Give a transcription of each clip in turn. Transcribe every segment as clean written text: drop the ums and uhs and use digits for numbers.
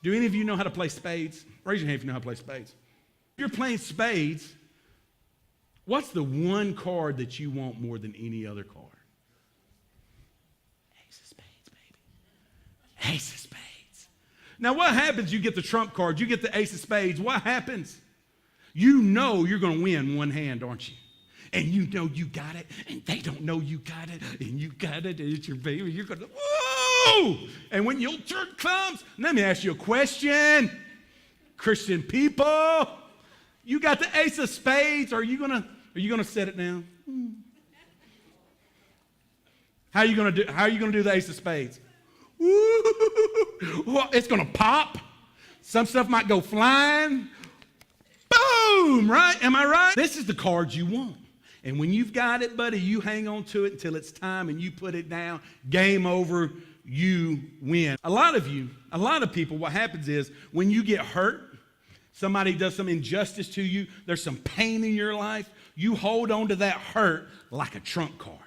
Do any of you know how to play spades? Raise your hand if you know how to play spades. If you're playing spades, what's the one card that you want more than any other card? Ace of Spades, baby. Ace of Spades. Now what happens? You get the trump card. You get the Ace of Spades. What happens? You know you're going to win one hand, aren't you? And you know you got it, and they don't know you got it, and you got it, and it's your baby. You're going to, whoa! And when your turn comes, let me ask you a question. Christian people, you got the Ace of Spades. Are you gonna set it down? How are you gonna do the Ace of Spades? Well, it's gonna pop. Some stuff might go flying. Boom! Right? Am I right? This is the card you want. And when you've got it, buddy, you hang on to it until it's time and you put it down. Game over. You win. A lot of people, what happens is when you get hurt, somebody does some injustice to you, there's some pain in your life, you hold on to that hurt like a trump card.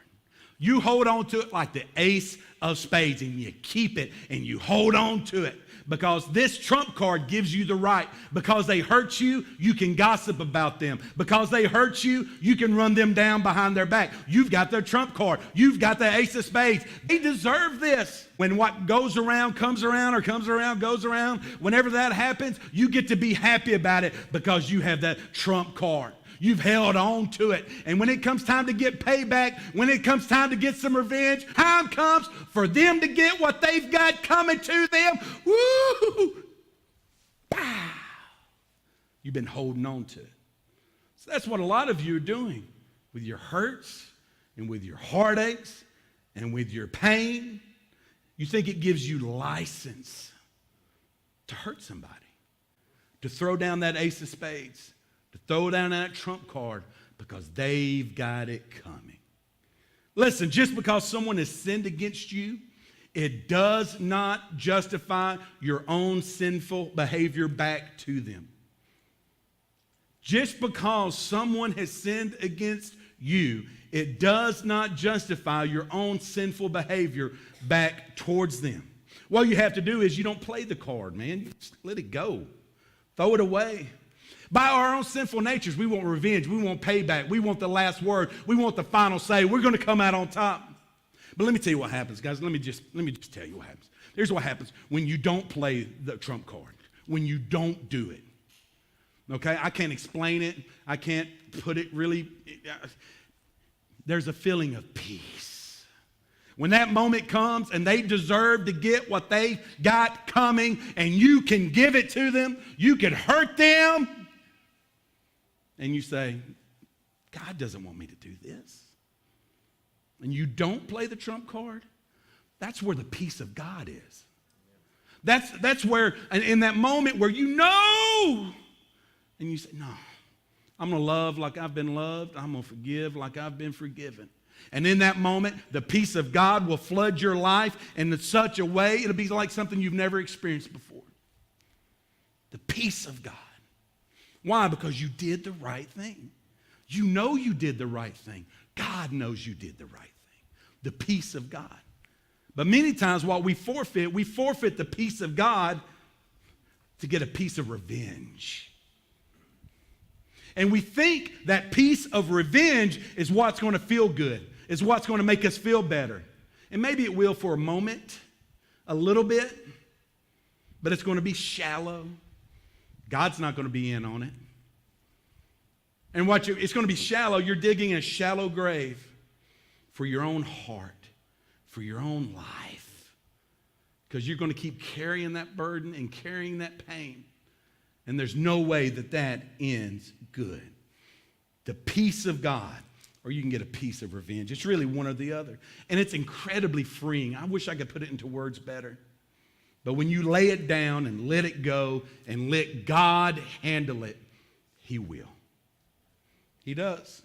You hold on to it like the Ace of Spades, and you keep it and you hold on to it because this trump card gives you the right. Because they hurt you, you can gossip about them. Because they hurt you, you can run them down behind their back. You've got their trump card. You've got the Ace of Spades. They deserve this. When what goes around comes around, or comes around goes around, whenever that happens, you get to be happy about it because you have that trump card. You've held on to it. And when it comes time to get payback, when it comes time to get some revenge, time comes for them to get what they've got coming to them. Woo! Pow! You've been holding on to it. So that's what a lot of you are doing with your hurts and with your heartaches and with your pain. You think it gives you license to hurt somebody, to throw down that Ace of Spades, to throw down that trump card because they've got it coming. Listen, just because someone has sinned against you, it does not justify your own sinful behavior back to them. Just because someone has sinned against you, it does not justify your own sinful behavior back towards them. What you have to do is you don't play the card, man. You just let it go. Throw it away. By our own sinful natures, we want revenge. We want payback. We want the last word. We want the final say. We're going to come out on top. But let me tell you what happens, guys. Let me just tell you what happens. Here's what happens when you don't play the trump card, when you don't do it. Okay? I can't explain it. I can't put it really. There's a feeling of peace. When that moment comes and they deserve to get what they got coming and you can give it to them, you can hurt them. And you say, God doesn't want me to do this. And you don't play the trump card, that's where the peace of God is. That's where, in that moment where you know, and you say, no, I'm going to love like I've been loved. I'm going to forgive like I've been forgiven. And in that moment, the peace of God will flood your life in such a way, it'll be like something you've never experienced before. The peace of God. Why? Because you did the right thing. You know you did the right thing. God knows you did the right thing. The peace of God. But many times what we forfeit the peace of God to get a piece of revenge. And we think that piece of revenge is what's going to feel good, is what's going to make us feel better. And maybe it will for a moment, a little bit, but it's going to be shallow. God's not going to be in on it. And it's going to be shallow. You're digging a shallow grave for your own heart, for your own life. Because you're going to keep carrying that burden and carrying that pain. And there's no way that ends good. The peace of God, or you can get a piece of revenge. It's really one or the other. And it's incredibly freeing. I wish I could put it into words better. But when you lay it down and let it go and let God handle it, He will. He does.